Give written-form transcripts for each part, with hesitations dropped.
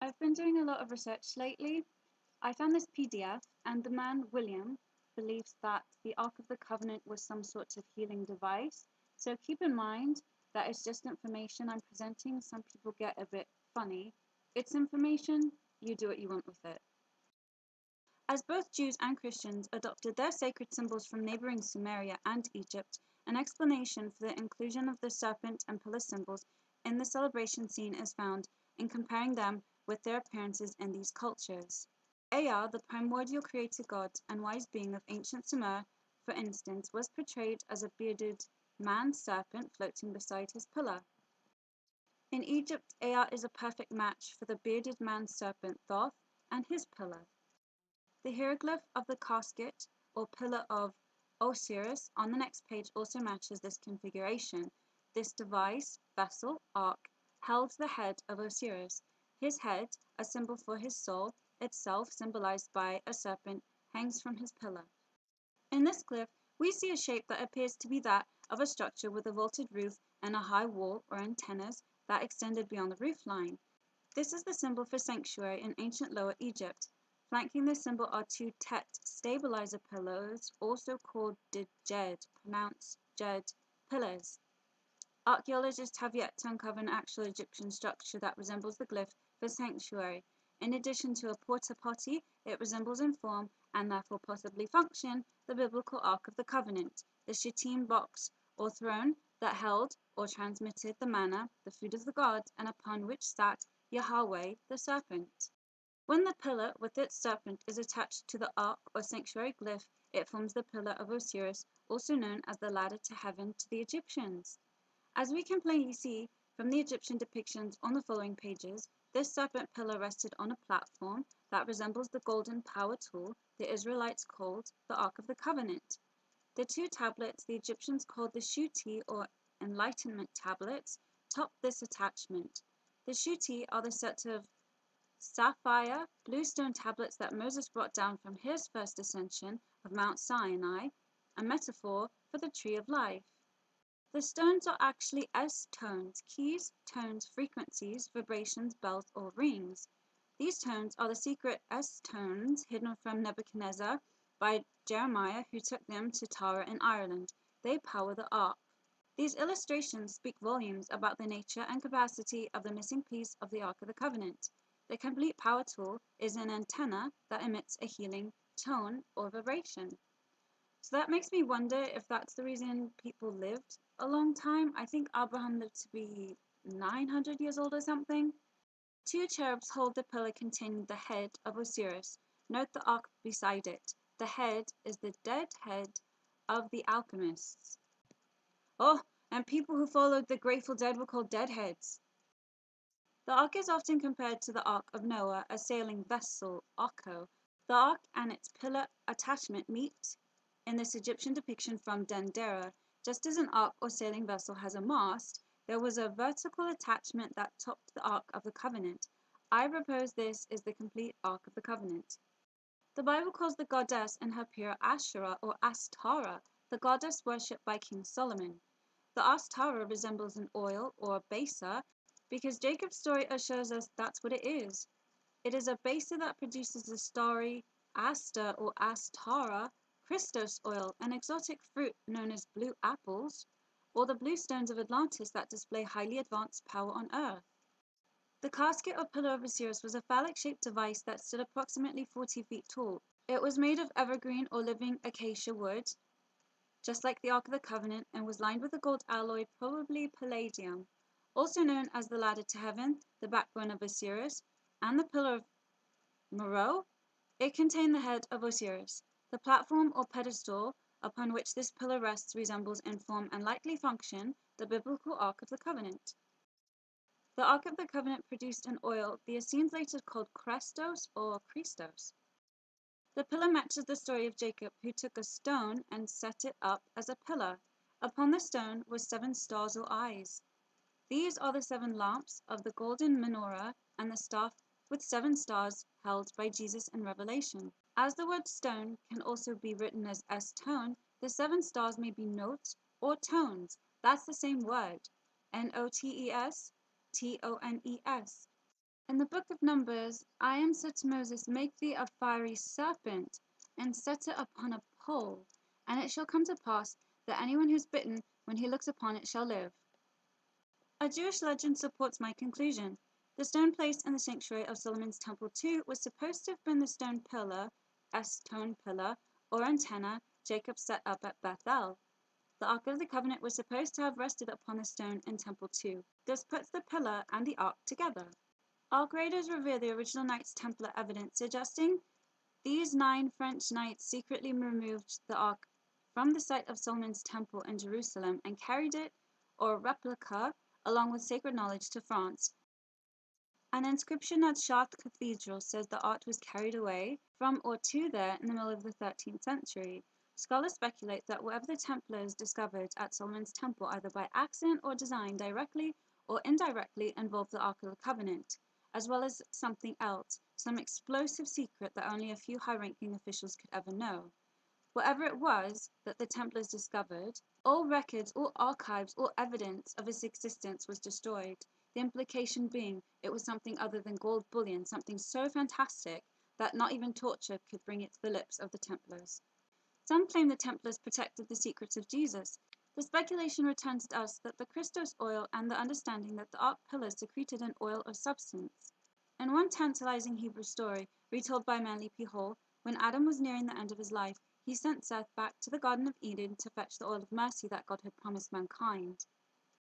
I've been doing a lot of research lately. I found this PDF, and the man, William, believes that the Ark of the Covenant was some sort of healing device. So keep in mind that it's just information I'm presenting. Some people get a bit funny. It's information, you do what you want with it. As both Jews and Christians adopted their sacred symbols from neighboring Sumeria and Egypt, an explanation for the inclusion of the serpent and pillar symbols in the celebration scene is found in comparing them with their appearances in these cultures. Ea, the primordial creator god and wise being of ancient Sumer, for instance, was portrayed as a bearded man-serpent floating beside his pillar. In Egypt, Ea is a perfect match for the bearded man-serpent Thoth and his pillar. The hieroglyph of the casket, or pillar of Osiris, on the next page also matches this configuration. This device, vessel, ark, held the head of Osiris. His head, a symbol for his soul, itself symbolized by a serpent, hangs from his pillar. In this glyph, we see a shape that appears to be that of a structure with a vaulted roof and a high wall or antennas that extended beyond the roof line. This is the symbol for sanctuary in ancient Lower Egypt. Flanking this symbol are two tet stabilizer pillars, also called djed, pronounced jed, pillars. Archaeologists have yet to uncover an actual Egyptian structure that resembles the glyph for sanctuary. In addition to a porta potty, it resembles in form, and therefore possibly function, the biblical Ark of the Covenant, the Shittim box, or throne that held or transmitted the manna, the food of the gods, and upon which sat Yahweh, the serpent. When the pillar with its serpent is attached to the ark or sanctuary glyph, it forms the pillar of Osiris, also known as the ladder to heaven to the Egyptians. As we can plainly see from the Egyptian depictions on the following pages, this serpent pillar rested on a platform that resembles the golden power tool the Israelites called the Ark of the Covenant. The two tablets the Egyptians called the shuti or enlightenment tablets top this attachment. The shuti are the set of sapphire bluestone tablets that Moses brought down from his first ascension of Mount Sinai, a metaphor for the tree of life. The stones are actually S tones, keys, tones, frequencies, vibrations, bells, or rings. These tones are the secret S tones hidden from Nebuchadnezzar by Jeremiah, who took them to Tara in Ireland. They power the ark. These illustrations speak volumes about the nature and capacity of the missing piece of the Ark of the Covenant. The complete power tool is an antenna that emits a healing tone or vibration. So that makes me wonder if that's the reason people lived a long time. I think Abraham lived to be 900 years old or something. Two cherubs hold the pillar containing the head of Osiris. Note the ark beside it. The head is the dead head of the alchemists. Oh, and people who followed the Grateful Dead were called deadheads. The ark is often compared to the Ark of Noah, a sailing vessel, Arko. The ark and its pillar attachment meet in this Egyptian depiction from Dendera. Just as an ark or sailing vessel has a mast, there was a vertical attachment that topped the Ark of the Covenant. I propose this is the complete Ark of the Covenant. The Bible calls the goddess in her pillar Asherah or Astara, the goddess worshipped by King Solomon. The Astara resembles an oil or a besa because Jacob's story assures us that's what it is. It is a besa that produces the starry Aster or Astara Christos oil, an exotic fruit known as blue apples, or the blue stones of Atlantis that display highly advanced power on Earth. The casket or pillar of Osiris was a phallic-shaped device that stood approximately 40 feet tall. It was made of evergreen or living acacia wood, just like the Ark of the Covenant, and was lined with a gold alloy, probably palladium. Also known as the ladder to heaven, the backbone of Osiris, and the pillar of Meroe, it contained the head of Osiris. The platform or pedestal upon which this pillar rests resembles in form and likely function the biblical Ark of the Covenant. The Ark of the Covenant produced an oil the Essenes later called Christos or Christos. The pillar matches the story of Jacob, who took a stone and set it up as a pillar. Upon the stone were 7 stars or eyes. These are the 7 lamps of the golden menorah and the staff with 7 stars held by Jesus in Revelation. As the word stone can also be written as S-tone, the 7 stars may be notes or tones. That's the same word. Notes, tones. In the book of Numbers, I am said to Moses, make thee a fiery serpent, and set it upon a pole, and it shall come to pass that anyone who is bitten, when he looks upon it, shall live. A Jewish legend supports my conclusion. The stone placed in the sanctuary of Solomon's temple too was supposed to have been the stone pillar, or antenna Jacob set up at Bethel. The Ark of the Covenant was supposed to have rested upon the stone in temple too. This puts the pillar and the ark together. Ark raiders revere the original Knights Templar evidence, suggesting these 9 French knights secretly removed the ark from the site of Solomon's temple in Jerusalem and carried it, or a replica, along with sacred knowledge to France. An inscription at Chartres Cathedral says the art was carried away from or to there in the middle of the 13th century. Scholars speculate that whatever the Templars discovered at Solomon's temple, either by accident or design, directly or indirectly involved the Ark of the Covenant, as well as something else, some explosive secret that only a few high-ranking officials could ever know. Whatever it was that the Templars discovered, all records, all archives, all evidence of its existence was destroyed, the implication being it was something other than gold bullion, something so fantastic that not even torture could bring it to the lips of the Templars. Some claim the Templars protected the secrets of Jesus. The speculation returns to us that the Christos oil and the understanding that the ark pillars secreted an oil or substance. In one tantalizing Hebrew story, retold by Manly P. Hall, when Adam was nearing the end of his life, he sent Seth back to the Garden of Eden to fetch the oil of mercy that God had promised mankind.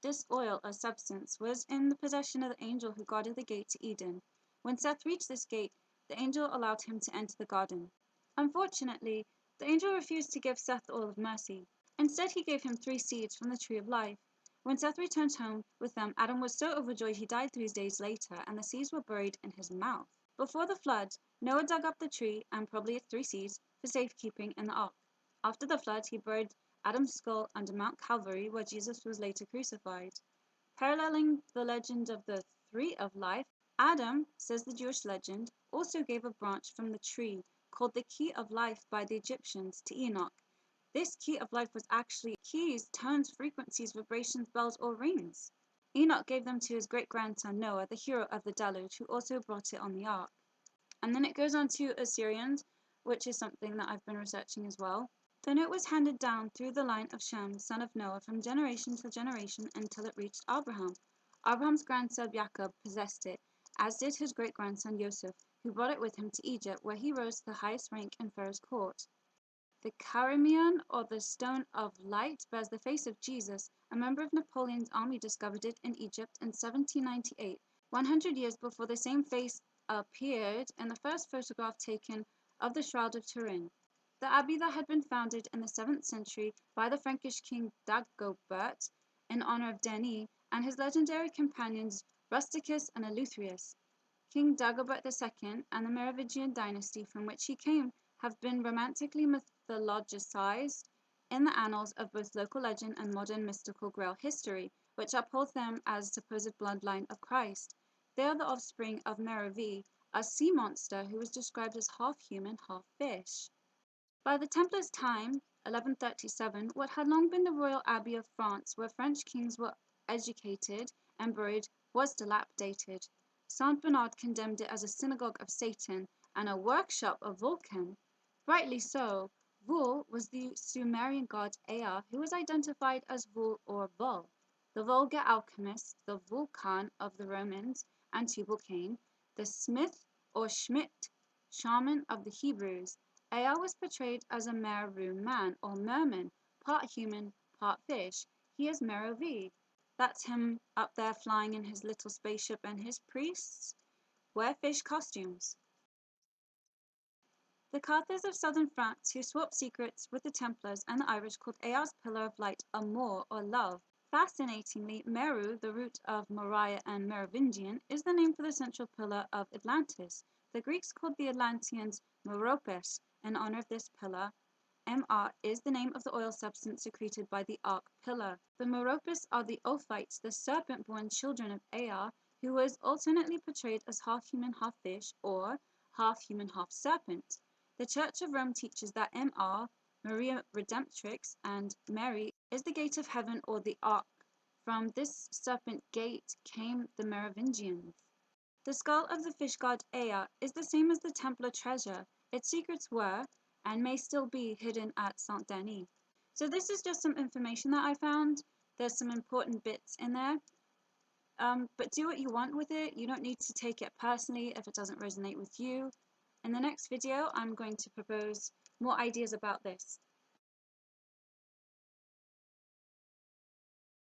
This oil or substance was in the possession of the angel who guarded the gate to Eden. When Seth reached this gate, the angel allowed him to enter the garden. Unfortunately, the angel refused to give Seth the oil of mercy. Instead, he gave him 3 seeds from the tree of life. When Seth returned home with them, Adam was so overjoyed he died 3 days later, and the seeds were buried in his mouth. Before the flood, Noah dug up the tree and probably its 3 seeds for safekeeping in the ark. After the flood, he buried Adam's skull under Mount Calvary, where Jesus was later crucified. Paralleling the legend of the tree of life, Adam, says the Jewish legend, also gave a branch from the tree called the key of life by the Egyptians to Enoch. This key of life was actually keys, tones, frequencies, vibrations, bells, or rings. Enoch gave them to his great-grandson Noah, the hero of the deluge, who also brought it on the ark. And then it goes on to Assyrians, which is something that I've been researching as well. The note was handed down through the line of Shem, son of Noah, from generation to generation until it reached Abraham. Abraham's grandson Jacob possessed it, as did his great-grandson Joseph, who brought it with him to Egypt, where he rose to the highest rank in Pharaoh's court. The Carimion, or the Stone of Light, bears the face of Jesus. A member of Napoleon's army discovered it in Egypt in 1798, 100 years before the same face appeared in the first photograph taken of the Shroud of Turin. The abbey that had been founded in the 7th century by the Frankish king Dagobert in honor of Denis and his legendary companions Rusticus and Eleutherius. King Dagobert II and the Merovingian dynasty from which he came have been romantically mythologicized in the annals of both local legend and modern mystical Grail history, which upholds them as supposed bloodline of Christ. They are the offspring of Merovi, a sea monster who was described as half human, half fish. By the Templars' time, 1137, what had long been the royal abbey of France, where French kings were educated and buried, was dilapidated. Saint Bernard condemned it as a synagogue of Satan and a workshop of Vulcan. Rightly so. Vul was the Sumerian god Ea, who was identified as Vul or Vul. The vulgar alchemist, the Vulcan of the Romans, and Tubal-Cain, the smith or Schmidt, shaman of the Hebrews. Ea was portrayed as a Meru man or merman, part human, part fish. He is Merovi. That's him up there flying in his little spaceship, and his priests wear fish costumes. The Cathars of southern France, who swapped secrets with the Templars and the Irish, called Ea's Pillar of Light Amour, or love. Fascinatingly, Meru, the root of Moriah and Merovingian, is the name for the central pillar of Atlantis. The Greeks called the Atlanteans Meropes in honor of this pillar. Mr is the name of the oil substance secreted by the ark pillar. The Meropes are the Ophites, the serpent-born children of Ea, who was alternately portrayed as half human, half fish, or half human, half serpent. The Church of Rome teaches that Mr, Maria Redemptrix, and Mary is the gate of heaven or the ark. From this serpent gate came the Merovingians. The skull of the fish god Ea is the same as the Templar treasure. Its secrets were, and may still be, hidden at Saint-Denis. So this is just some information that I found. There's some important bits in there. But do what you want with it. You don't need to take it personally if it doesn't resonate with you. In the next video, I'm going to propose more ideas about this.